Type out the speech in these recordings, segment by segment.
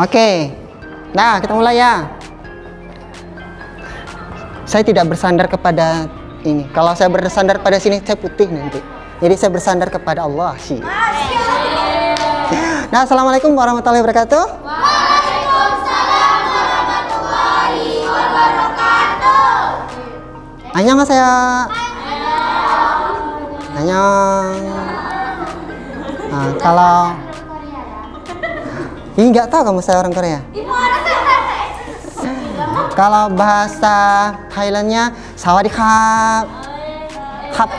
Oke. Nah, kita mulai ya. Saya tidak bersandar kepada ini. Kalau saya bersandar pada sini, saya putih nanti. Jadi saya bersandar kepada Allah sih. Nah, assalamualaikum warahmatullahi wabarakatuh. Waalaikumsalam warahmatullahi wabarakatuh. Annyeonghaseyo. Annyeong. Nah, kalau ini nggak tahu kamu saya orang Korea. Kalau bahasa Thailandnya sawadikap, hap.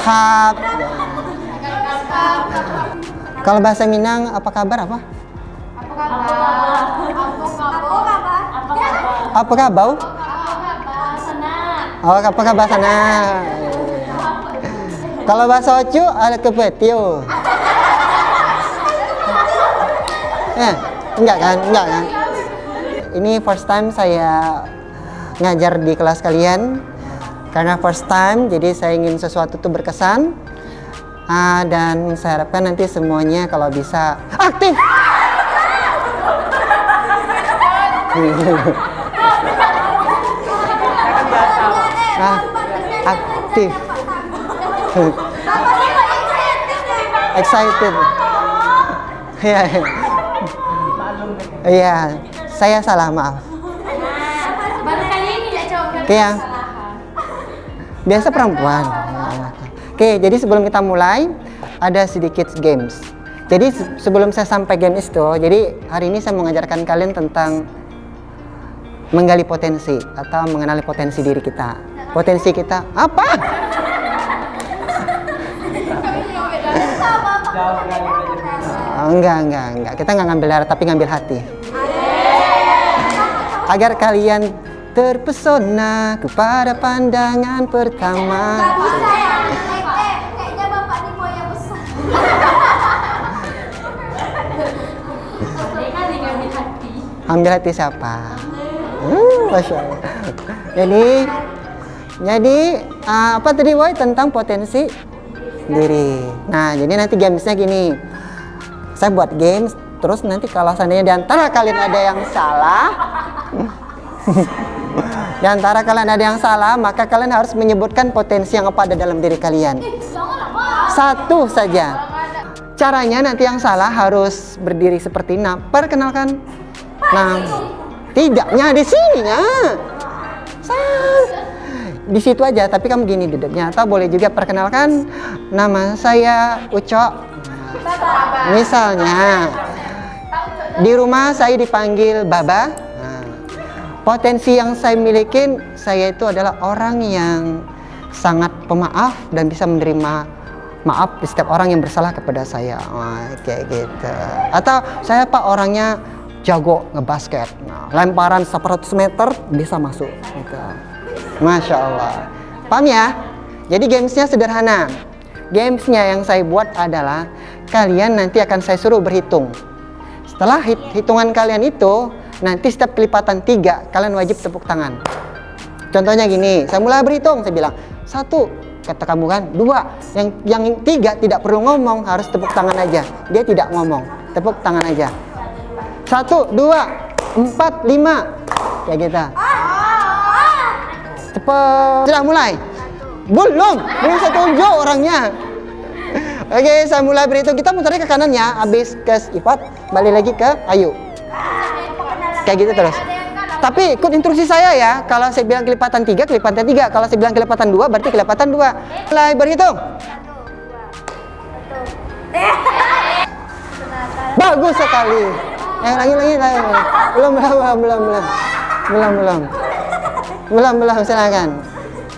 Kalau bahasa Minang apa kabar apa? Apa kabar? Oh, apa kabar sana? Kalau bahasa Ocu ada kepetio. Enggak kan? Ini first time saya ngajar di kelas kalian. Karena first time, jadi saya ingin sesuatu itu berkesan. Dan saya harapkan nanti semuanya kalau bisa aktif. Aktif. Excited. Iya, saya salah, maaf. Baru kali ini ya coba. Oke ya. Biasa perempuan. Oke, jadi sebelum kita mulai ada sedikit games. Jadi sebelum saya sampai games itu, jadi hari ini saya mengajarkan kalian tentang menggali potensi atau mengenali potensi diri kita. Potensi kita apa? Enggak. Kita nggak ngambil darah, tapi ngambil hati. Agar kalian terpesona kepada pandangan pertama. Kayaknya Bapak ini mau yang besar. Ambil hati siapa? Masya Allah. Jadi apa tadi Woy tentang potensi diri. Nah, jadi nanti gamesnya gini. Saya buat games, terus nanti kalau seandainya di antara kalian ada yang salah, maka kalian harus menyebutkan potensi yang apa ada dalam diri kalian. Satu saja. Caranya nanti yang salah harus berdiri seperti perkenalkan. Nah, tidaknya di sininya. Di situ aja, tapi kamu gini duduknya. Atau boleh juga perkenalkan, nama saya Ucok. Misalnya di rumah saya dipanggil Baba. Nah, potensi yang saya miliki, saya itu adalah orang yang sangat pemaaf dan bisa menerima maaf di setiap orang yang bersalah kepada saya. Kayak gitu. Atau saya orangnya jago ngebasket. Nah, lemparan 100 meter bisa masuk gitu. Masya Allah. Paham ya? Jadi gamesnya sederhana. Gamesnya yang saya buat adalah kalian nanti akan saya suruh berhitung. Setelah hitungan kalian itu, nanti setiap kelipatan 3 kalian wajib tepuk tangan. Contohnya gini, saya mulai berhitung, saya bilang 1, kata kamu kan, 2, yang 3 tidak perlu ngomong, harus tepuk tangan aja. Dia tidak ngomong, tepuk tangan aja. 1, 2, 4, 5, kayak gitu. Cepet. Sudah mulai? Belum saya tunjuk orangnya. Oke, saya mulai berhitung. Kita muternya ke kanannya. Habis ke Ifat, balik lagi ke Ayu. Kayak gitu terus. Tapi ikut instruksi saya ya. Kalau saya bilang kelipatan 3, kelipatan 3. Kalau saya bilang kelipatan 2, berarti kelipatan 2. Mulai berhitung. Bagus sekali. Lagi. Belum, silakan.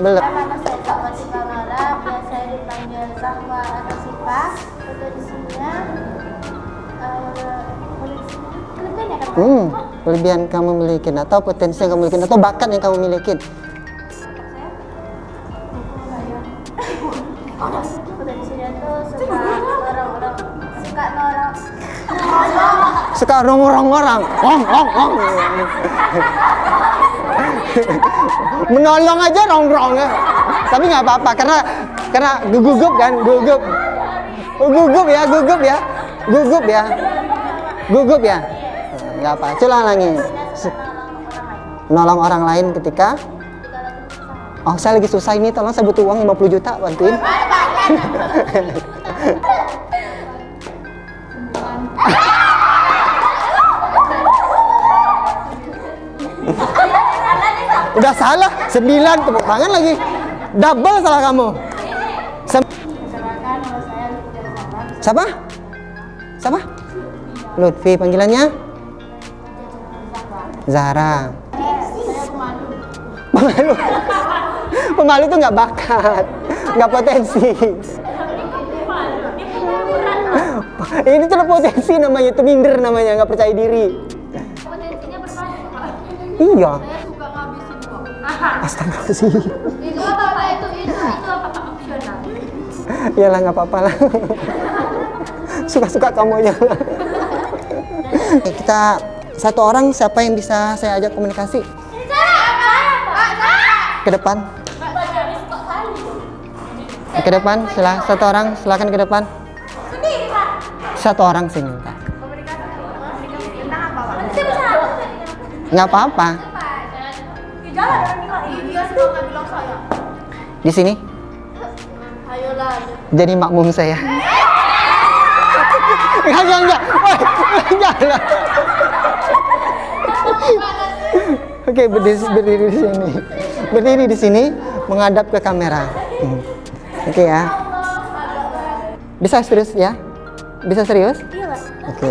Belum. Nama saya Kak Wati Kamara, biasa dipanggil Zahwa atau Sipa. Potensinya kelebihan ya kan? Kelebihan kamu miliki atau potensi yang kamu miliki atau bakat yang kamu miliki. Potensinya tuh Suka orang. Menolong aja rongrong ya. Tapi nggak apa-apa karena gugup kan, gugup ya. nggak apa. Coba ulangi. Nolong orang lain ketika oh saya lagi susah ini, tolong saya butuh uang 50 juta, bantuin. Udah salah, 9 tepuk tangan lagi. Double salah kamu. Siapa? Siapa? Lutfi, panggilannya? Zahra. Pemalu. Pemalu tuh nggak bakat, nggak potensi. Ini tuh potensi namanya, itu minder namanya, nggak percaya diri. Potensinya bermain. Iya. Saya suka ngabisin uang. Astagfirullahaladzim. Itu apa itu apa opsional? Yalah nggak apa-apa lah. Suka-suka kamu aja. Kita satu orang, siapa yang bisa saya ajak komunikasi ke depan? Ke depan, satu orang, silakan ke depan. Satu orang sih minta. Nggak apa-apa. Di sini. Ayolah. Jadi makmum saya. Enggak. Jangan. Oke, berdiri di sini. Berdiri di sini, menghadap ke kamera. Oke ya. Bisa serius ya? Bisa serius? Iya, Pak. Oke.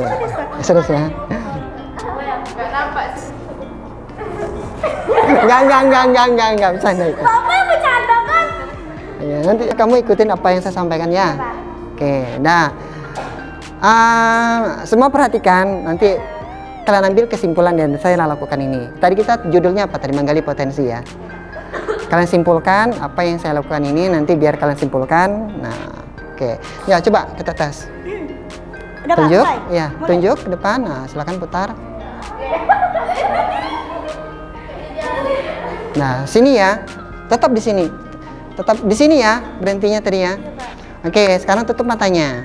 Serius ya. Enggak nampak sih. Enggak, bercanda itu. Bapak yang bercanda kan? Ya, nanti kamu ikutin apa yang saya sampaikan ya. Oke, nah. Semua perhatikan, nanti kalian ambil kesimpulan dan saya lakukan ini. Tadi kita judulnya apa? Tadi menggali potensi ya. Kalian simpulkan apa yang saya lakukan ini, nanti biar kalian simpulkan. Nah, oke. Ya, coba kita tes. Udah, Tunjuk, Pak, ya, tunjuk ke depan. Nah, silakan putar. Nah, sini ya. Tetap di sini. Tetap di sini ya, berhentinya tadi ya. Oke, sekarang tutup matanya.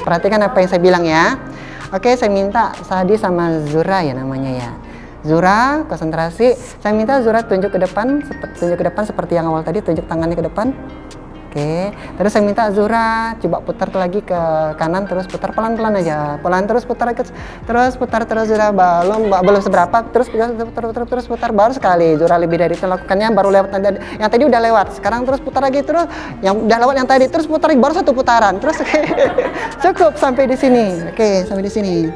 Perhatikan apa yang saya bilang ya. Oke, saya minta Sadi sama Zura ya namanya ya. Zura, konsentrasi. Saya minta Zura tunjuk ke depan seperti yang awal tadi, tunjuk tangannya ke depan. Oke. Terus saya minta Zura coba putar lagi ke kanan, terus putar pelan-pelan aja. Pelan terus putar terus Zura belum seberapa, terus putar baru sekali. Zura lebih dari itu lakukannya, baru lewat yang tadi udah lewat. Sekarang terus putar lagi, terus yang udah lewat yang tadi terus putar lagi, baru satu putaran. Terus cukup sampai di sini. Oke, sampai di sini.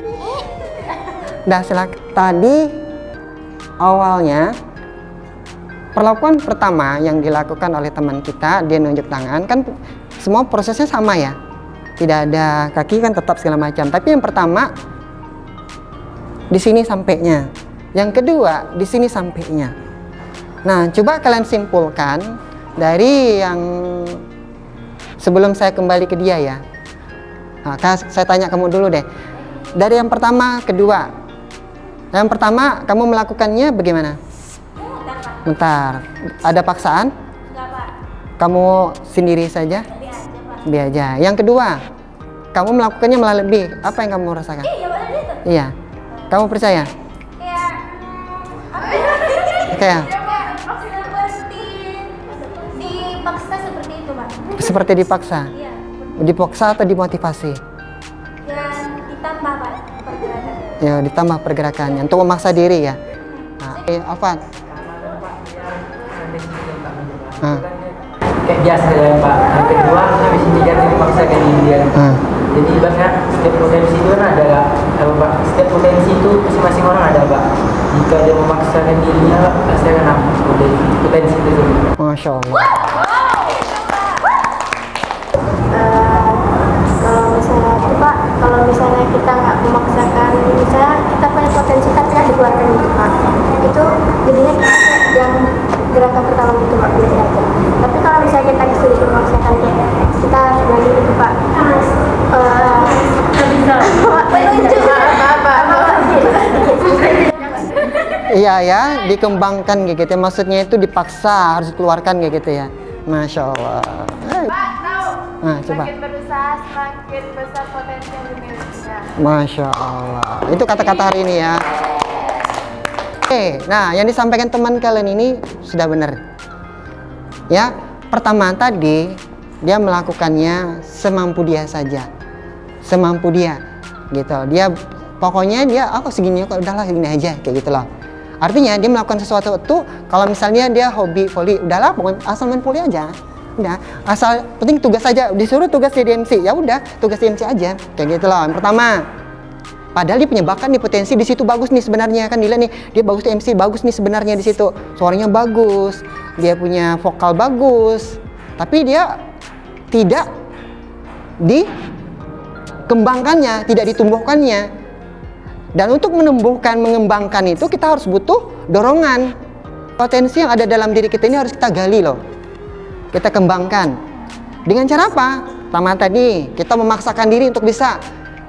Dah, silakan. Tadi awalnya perlakuan pertama yang dilakukan oleh teman kita, dia nunjuk tangan, kan semua prosesnya sama ya. Tidak ada kaki kan tetap segala macam. Tapi yang pertama di sini sampainya. Yang kedua di sini sampainya. Nah, coba kalian simpulkan dari yang sebelum saya kembali ke dia ya. Nah, saya tanya kamu dulu deh. Dari yang pertama, kedua. Yang pertama kamu melakukannya bagaimana? Bentar, ada paksaan? Enggak, Pak. Kamu sendiri saja? Biar aja, Pak. Biar aja. Yang kedua, kamu melakukannya malah lebih. Apa yang kamu rasakan? Iya, benar itu. Iya. Kamu percaya? Kayak Kayak seperti dipaksa seperti itu, Pak. seperti dipaksa? Iya. Dipaksa atau dimotivasi? Dan ditambah, Pak, pergerakan. Ya, ditambah pergerakannya untuk memaksa diri ya. Nah, Afan. Kayak biasa ya Pak. Yang kedua habis ini jangan dipaksakan dia. Jadi ibaratnya setiap potensi itu kan ada apa Pak? Setiap potensi itu masing-masing orang ada Pak. Jika dia memaksakan dirinya Pak, pasti akan apa? Potensi itu. Masya Allah. Kalau misalnya itu, Pak, kalau misalnya kita nggak memaksakan, misalnya kita punya potensi tapi nggak dikeluarkan itu, Pak, itu jadinya kita yang gerakan pertama itu, Pak, biasa aja. Tapi kalau misalnya kita disuruh memaksakan, kita harus berani itu, Pak. Penunjuk apa? Iya ya, dikembangkan kayak gitu. Maksudnya itu dipaksa, harus dikeluarkan kayak gitu ya. Masya Allah. Pak, tahu Nah, coba. Semakin berusaha, semakin besar potensi yang dimilikinya. Masya Allah. Itu kata-kata hari ini ya. Oke, nah yang disampaikan teman kalian ini sudah benar. Ya, pertama tadi dia melakukannya semampu dia saja. Semampu dia. Gitu. Dia pokoknya dia aku segini kok udahlah segini aja kayak gitu loh. Artinya dia melakukan sesuatu itu kalau misalnya dia hobi voli, udahlah pokoknya asal main voli aja. Udah, asal penting tugas saja, disuruh tugas jadi MC, ya udah tugas di MC aja, kayak gitu loh. Yang pertama, padahal dia punya bakat nih, potensi di situ bagus nih sebenarnya kan, dilihat nih dia bagus di MC, bagus nih sebenarnya di situ, suaranya bagus, dia punya vokal bagus, tapi dia tidak dikembangkannya, tidak ditumbuhkannya. Dan untuk menumbuhkan, mengembangkan itu kita harus butuh dorongan. Potensi yang ada dalam diri kita ini harus kita gali loh. Kita kembangkan. Dengan cara apa? Pertama tadi, kita memaksakan diri untuk bisa.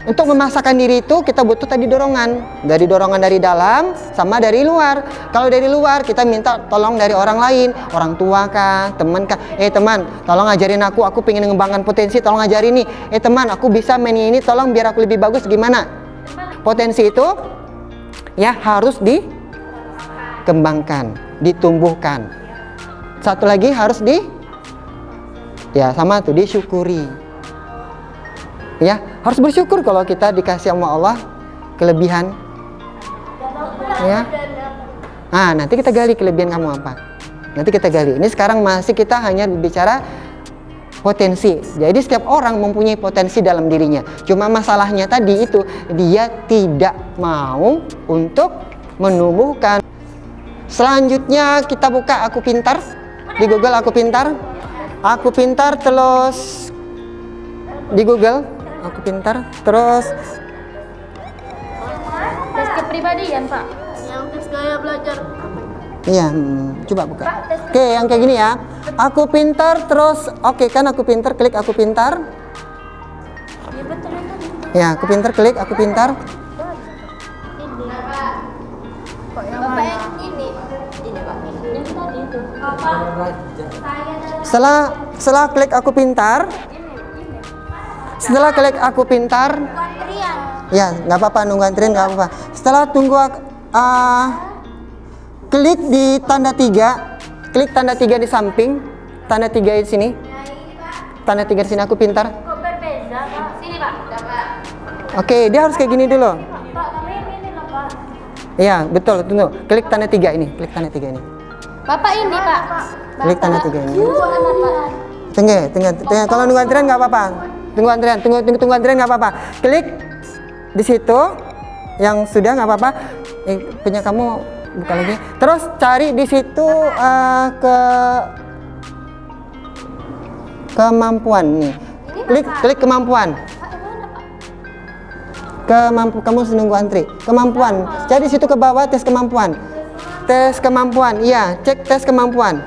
Untuk memaksakan diri itu kita butuh tadi dorongan. Dari dorongan dari dalam sama dari luar. Kalau dari luar kita minta tolong dari orang lain. Orang tua kah? Teman kah? Teman, tolong ajarin aku pengen mengembangkan potensi, tolong ajarin nih. Teman, aku bisa main ini, tolong biar aku lebih bagus gimana? Potensi itu ya harus dikembangkan, ditumbuhkan. Satu lagi harus sama tuh disyukuri. Ya, harus bersyukur kalau kita dikasih sama Allah kelebihan. Ya. Nah, nanti kita gali kelebihan kamu apa. Nanti kita gali. Ini sekarang masih kita hanya bicara potensi. Jadi setiap orang mempunyai potensi dalam dirinya. Cuma masalahnya tadi itu dia tidak mau untuk menumbuhkan. Selanjutnya kita buka Aku Pintar di Google. Aku Pintar terus di Google Aku Pintar terus Tes kepribadian, Pak. Yang tes gaya belajar. iya, coba buka. Oke, yang kayak gini ya. Aku Pintar terus oke kan Aku Pintar, klik Aku Pintar. Iya betul itu. Ya, Aku Pintar, klik Aku Pintar. Ini. Kok yang Bapak yang ini? Ini, Pak. Yang tadi itu. Bapak. Setelah klik Aku Pintar, setelah klik Aku Pintar, ya nggak apa-apa, nunggu antrian nggak apa-apa. Setelah tunggu klik di tanda 3, klik tanda 3 di samping, tanda 3 di sini, tanda 3 di sini Aku Pintar. Kok berbeda, Pak? Sini, Pak. Oke, dia harus kayak gini dulu. Pak, kami ini loh, Pak. Iya betul, tunggu, klik tanda 3 ini, klik tanda 3 ini, Bapak ini, Pak. klik tanda 3 ini. Pak. Tunggu. Kalau nunggu antrian nggak apa-apa. Tunggu antrian nggak apa-apa. Klik di situ yang sudah nggak apa-apa. Punya kamu buka lagi. Terus cari di situ kemampuan nih. Klik kemampuan. Kamu harus nunggu antri. Kemampuan. Cari di situ ke bawah tes kemampuan. Tes kemampuan. Iya, cek tes kemampuan.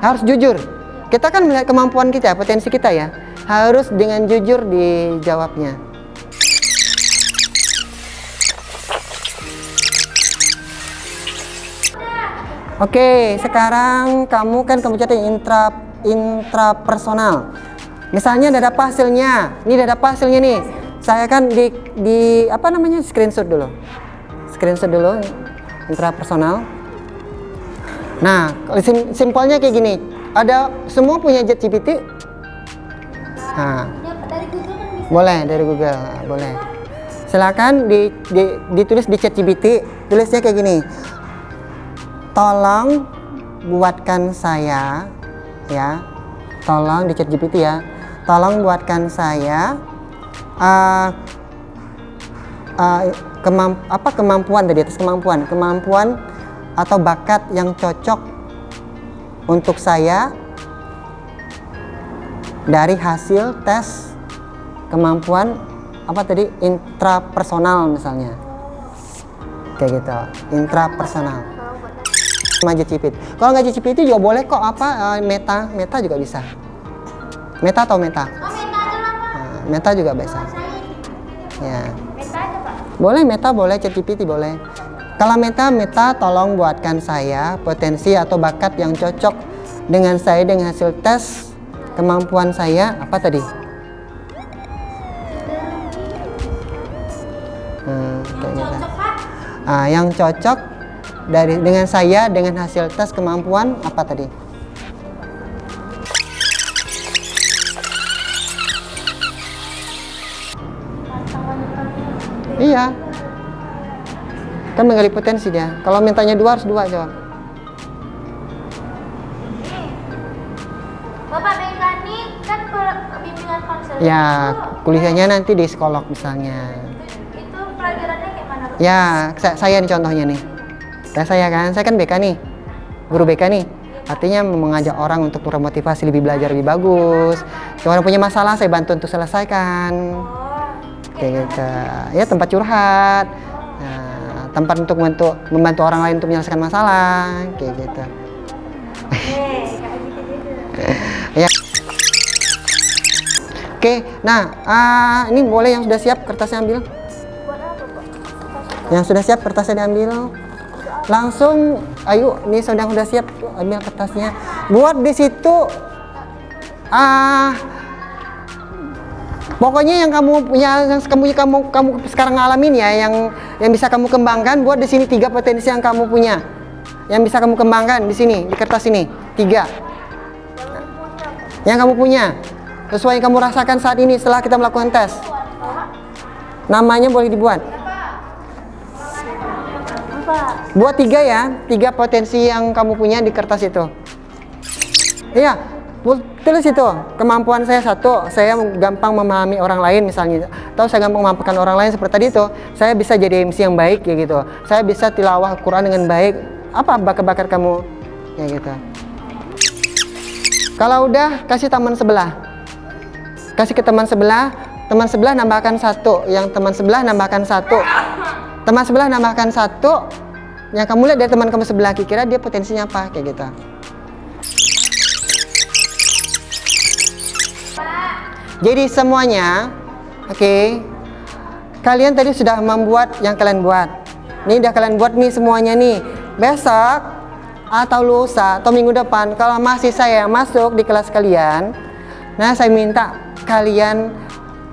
Harus jujur. Kita kan melihat kemampuan kita, potensi kita ya. Harus dengan jujur dijawabnya. Oke, sekarang kamu cari intrapersonal. Misalnya udah dapat hasilnya. Ini udah dapat hasilnya nih. Saya kan di apa namanya? Screenshot dulu. Intrapersonal. Nah, simpelnya kayak gini. Ada semua punya ChatGPT. Nah, Dari Google kan bisa. boleh dari Google, boleh. Silakan ditulis di ChatGPT. Tulisnya kayak gini. Tolong buatkan saya, ya. Tolong di ChatGPT ya. Tolong buatkan saya kemampuan tadi atas kemampuan atau bakat yang cocok untuk saya dari hasil tes kemampuan intrapersonal misalnya, kayak gitu, intrapersonal. ChatGPT. Kalau nggak ChatGPT juga boleh kok Meta juga bisa. Meta atau Meta? Oh, Meta aja lah, Pak. Nah, Meta juga bisa. Ya. Meta aja, Pak. Boleh Meta, boleh ChatGPT boleh. Kalau Meta tolong buatkan saya potensi atau bakat yang cocok dengan hasil tes kemampuan saya apa tadi? Kayak gitu. Yang cocok dengan saya dengan hasil tes kemampuan apa tadi? Iya. Kan menggali potensi dia. Kalau mintanya 2 harus 2 jawab. Bapak Bekani kan bimbingan konseling. Ya, kuliahnya nanti di psikolog misalnya. Itu pelajarannya kayak mana? Ya, saya nih contohnya nih. Saya kan BK nih. Guru BK nih. Artinya mengajak orang untuk termotivasi lebih belajar lebih bagus. Kalau punya masalah saya bantu untuk selesaikan. Kayak gitu. Ya, tempat curhat. Nah, tempat untuk membantu orang lain untuk menyelesaikan masalah, kayak gitu. Ya. Oke, nah ini boleh yang sudah siap kertasnya ambil. Yang sudah siap kertasnya diambil. Langsung, ayo, ini sudah siap, ambil kertasnya. Buat di situ, pokoknya yang kamu punya, yang kamu sekarang ngalamin ya, yang bisa kamu kembangkan. Buat di sini 3 potensi yang kamu punya, yang bisa kamu kembangkan di sini di kertas ini 3. Yang kamu punya, sesuai yang kamu rasakan saat ini setelah kita melakukan tes. Namanya boleh dibuat. Buat 3 ya, 3 potensi yang kamu punya di kertas itu. Iya, tulis itu. Kemampuan saya 1, saya gampang memahami orang lain misalnya. Atau saya gampang memahamkan orang lain seperti tadi itu. Saya bisa jadi MC yang baik ya gitu. Saya bisa tilawah Quran dengan baik. Apa bakat-bakat kamu? Ya gitu. Kalau udah, kasih teman sebelah. Kasih ke teman sebelah nambahkan 1. Yang teman sebelah nambahkan 1. Teman sebelah nambahkan 1. Yang kamu lihat dari teman kamu sebelah, kira dia potensinya apa? Kayak gitu. Jadi semuanya, oke. Kalian tadi sudah membuat yang kalian buat. Ini udah kalian buat nih semuanya nih. Besok atau lusa atau minggu depan kalau masih saya masuk di kelas kalian, nah saya minta kalian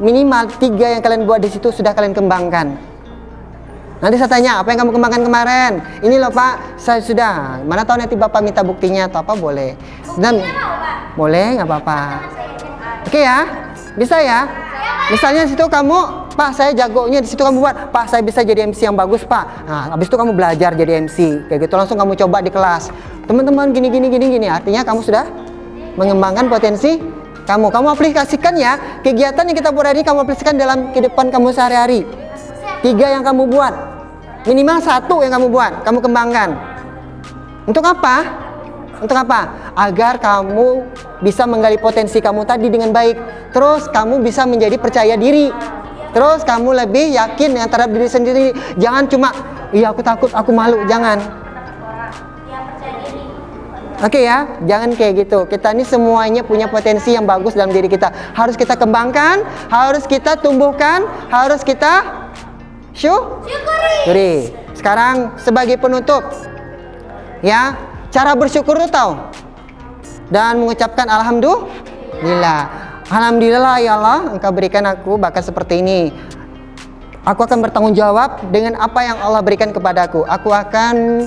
minimal 3 yang kalian buat di situ sudah kalian kembangkan. Nanti saya tanya, apa yang kamu kembangkan kemarin? Ini loh Pak, saya sudah. Mana tahu nanti Bapak minta buktinya atau apa, boleh. Dan boleh, nggak apa-apa. Oke ya, bisa ya. Misalnya di situ kamu, Pak saya jagonya di situ kamu buat, Pak saya bisa jadi MC yang bagus Pak. Nah, habis itu kamu belajar jadi MC, kayak gitu langsung kamu coba di kelas. Teman-teman gini. Artinya kamu sudah mengembangkan potensi kamu. Kamu aplikasikan ya kegiatan yang kita buat hari ini, kamu aplikasikan dalam kehidupan kamu sehari-hari. 3 yang kamu buat, minimal 1 yang kamu buat, kamu kembangkan. Untuk apa? Untuk apa? Agar kamu bisa menggali potensi kamu tadi dengan baik. Terus kamu bisa menjadi percaya diri. Terus kamu lebih yakin yang terhadap diri sendiri. Jangan cuma, iya aku takut, aku malu. Jangan. Oke ya, jangan kayak gitu. Kita ini semuanya punya potensi yang bagus dalam diri kita. Harus kita kembangkan, harus kita tumbuhkan, harus kita syukuri. Sekarang sebagai penutup, ya, cara bersyukur itu tahu dan mengucapkan alhamdulillah. Alhamdulillah ya Allah, Engkau berikan aku bakat seperti ini. Aku akan bertanggung jawab dengan apa yang Allah berikan kepadaku. Aku akan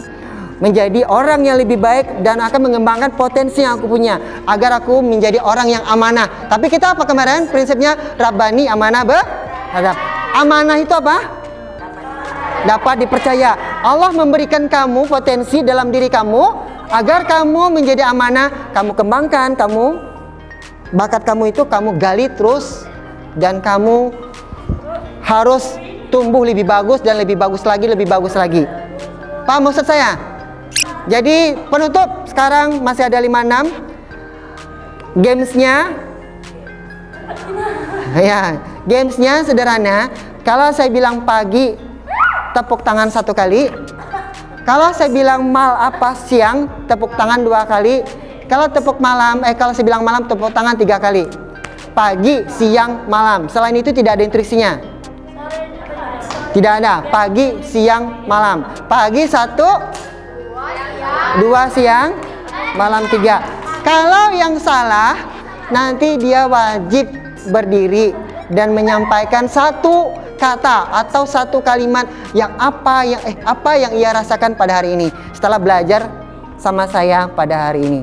menjadi orang yang lebih baik dan akan mengembangkan potensi yang aku punya agar aku menjadi orang yang amanah. Tapi kita apa kemarin prinsipnya? Rabbani, amanah, beradab. Amanah itu apa? Dapat dipercaya. Allah memberikan kamu potensi dalam diri kamu agar kamu menjadi amanah. Kamu kembangkan, bakat kamu itu kamu gali terus, dan kamu harus tumbuh lebih bagus dan lebih bagus lagi. Paham maksud saya? Jadi penutup sekarang masih ada 5-6 gamesnya. Ya, gamesnya sederhana. Kalau saya bilang pagi, tepuk tangan 1 kali. Kalau saya bilang siang, tepuk tangan 2 kali. Kalau saya bilang malam, tepuk tangan 3 kali. Pagi, siang, malam. Selain itu tidak ada instruksinya. Tidak ada. Pagi, siang, malam. Pagi 1, 2 siang, malam 3. Kalau yang salah, nanti dia wajib berdiri dan menyampaikan satu kata atau satu kalimat yang apa yang ia rasakan pada hari ini setelah belajar sama saya pada hari ini.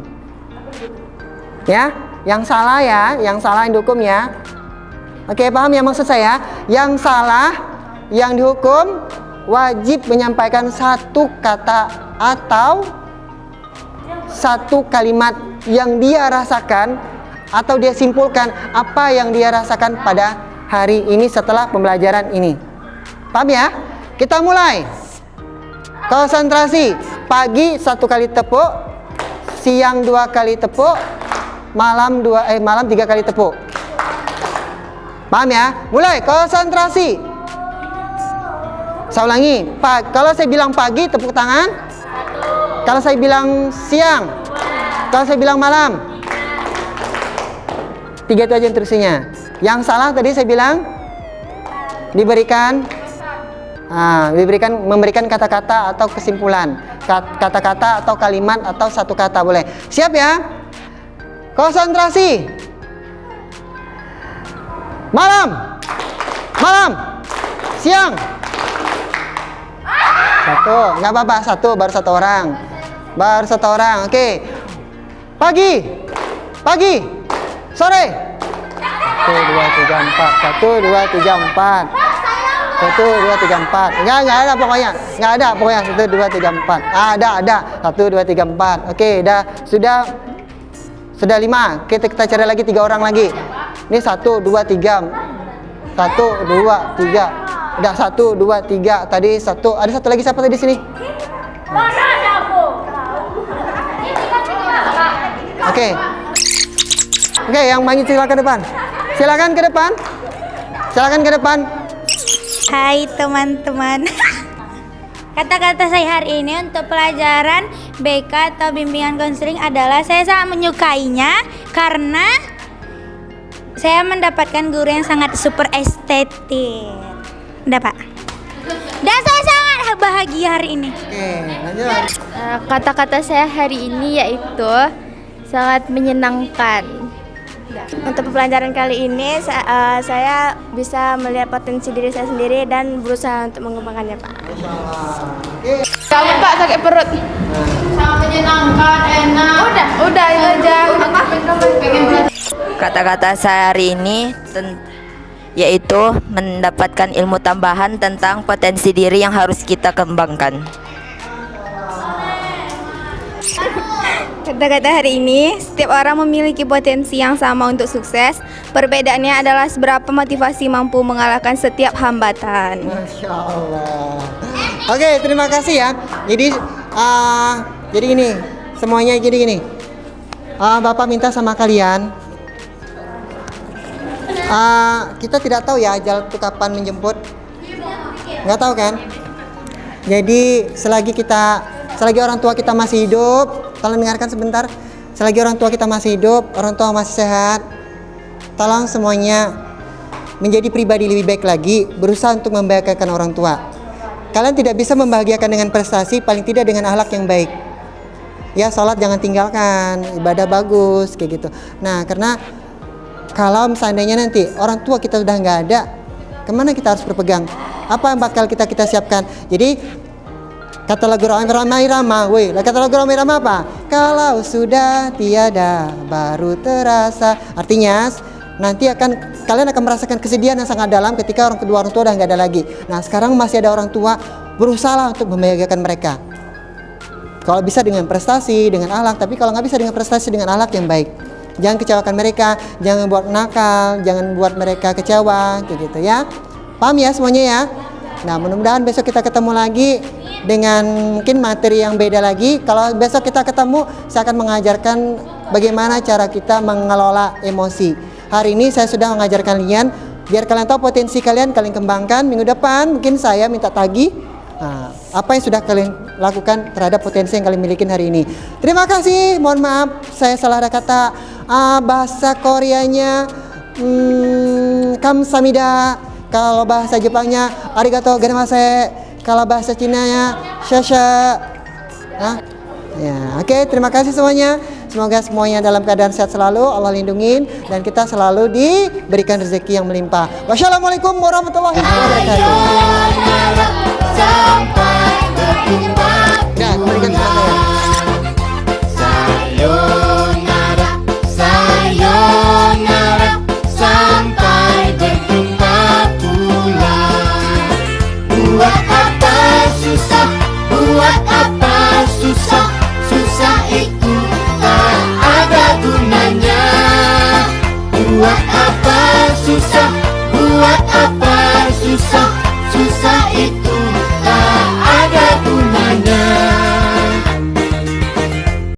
Ya, yang salah yang dihukum ya. Oke, paham ya maksud saya? Yang salah, yang dihukum wajib menyampaikan satu kata atau satu kalimat yang dia rasakan atau dia simpulkan apa yang dia rasakan pada hari ini setelah pembelajaran ini. Paham ya? Kita mulai. Konsentrasi. Pagi 1 kali tepuk, siang 2 kali tepuk, malam 3 kali tepuk. Paham ya? Mulai, konsentrasi. Saya ulangi. Kalau saya bilang pagi, tepuk tangan. Kalau saya bilang siang, kalau saya bilang malam, 3 itu aja instruksinya. Yang salah tadi saya bilang memberikan kata-kata atau kesimpulan, kata-kata atau kalimat atau satu kata boleh. Siap ya? Konsentrasi. Malam, siang. Satu, nggak apa-apa, baru satu orang. Oke. Pagi, sore. 1, 2, 3, 4. 1, 2, 3, 4. 1, 2, 3, 4. Nggak ada pokoknya. 1, 2, 3, 4. Ada. 1, 2, 3, 4. Oke, sudah 5. Kita cari lagi 3 orang lagi. Ini 1, 2, 3. 1, 2, 3. Udah 1, 2, 3. Tadi 1. Ada satu lagi siapa tadi sini? Oke, yang manggil silakan ke depan. Silakan ke depan. Hai teman-teman. Kata-kata saya hari ini untuk pelajaran BK atau bimbingan konseling adalah saya sangat menyukainya karena saya mendapatkan guru yang sangat super estetik. Udah Pak. Dan saya sangat bahagia hari ini. Oke, lanjut. Kata-kata saya hari ini yaitu sangat menyenangkan. Untuk pembelajaran kali ini saya bisa melihat potensi diri saya sendiri dan berusaha untuk mengembangkannya, Pak. Sakit Pak, sakit perut. Sangat menyenangkan, enak. Udah itu aja. Kata-kata saya hari ini yaitu mendapatkan ilmu tambahan tentang potensi diri yang harus kita kembangkan. Kata-kata hari ini, setiap orang memiliki potensi yang sama untuk sukses. Perbedaannya adalah seberapa motivasi mampu mengalahkan setiap hambatan. Masya Allah. Oke, terima kasih ya. Jadi gini, semuanya gini. Bapak minta sama kalian. Kita tidak tahu ya ajal itu kapan menjemput. Nggak tahu kan? Jadi selagi orang tua kita masih hidup, tolong dengarkan sebentar. Selagi orang tua kita masih hidup, orang tua masih sehat, tolong semuanya menjadi pribadi lebih baik lagi, berusaha untuk membahagiakan orang tua. Kalian tidak bisa membahagiakan dengan prestasi, paling tidak dengan akhlak yang baik. Ya, sholat jangan tinggalkan, ibadah bagus, kayak gitu. Nah, karena kalau seandainya nanti orang tua kita sudah nggak ada, kemana kita harus berpegang? Apa yang bakal kita siapkan? Jadi kata lagu Ramai Rama, kata lagu Ramai Rama apa? Kalau sudah tiada baru terasa. Artinya nanti kalian akan merasakan kesedihan yang sangat dalam ketika kedua orang tua udah nggak ada lagi. Nah, sekarang masih ada orang tua, berusaha untuk membahagiakan mereka. Kalau bisa dengan prestasi, dengan akhlak, tapi kalau nggak bisa dengan prestasi, dengan akhlak yang baik. Jangan kecewakan mereka, jangan buat nakal, jangan buat mereka kecewa, kayak gitu ya. Paham ya semuanya ya? Nah, mudah-mudahan besok kita ketemu lagi dengan mungkin materi yang beda lagi. Kalau besok kita ketemu, saya akan mengajarkan bagaimana cara kita mengelola emosi. Hari ini saya sudah mengajar kalian, biar kalian tahu potensi kalian kembangkan. Minggu depan mungkin saya minta tagih apa yang sudah kalian lakukan terhadap potensi yang kalian miliki hari ini. Terima kasih, mohon maaf saya salah ada kata. Bahasa Koreanya kamsahamnida. Kalau bahasa Jepangnya arigatou gozaimashita. Kalau bahasa Cinanya shasha. Ya, oke, terima kasih semuanya. Semoga semuanya dalam keadaan sehat selalu, Allah lindungin, dan kita selalu diberikan rezeki yang melimpah. Wassalamualaikum warahmatullahi wabarakatuh. Ya, kembalikan kepada saya. Sayonara, sayonara, sampai berjumpa pula. Buat apa susah, buat apa susah, susah itu tak ada gunanya. Buat apa susah, buat apa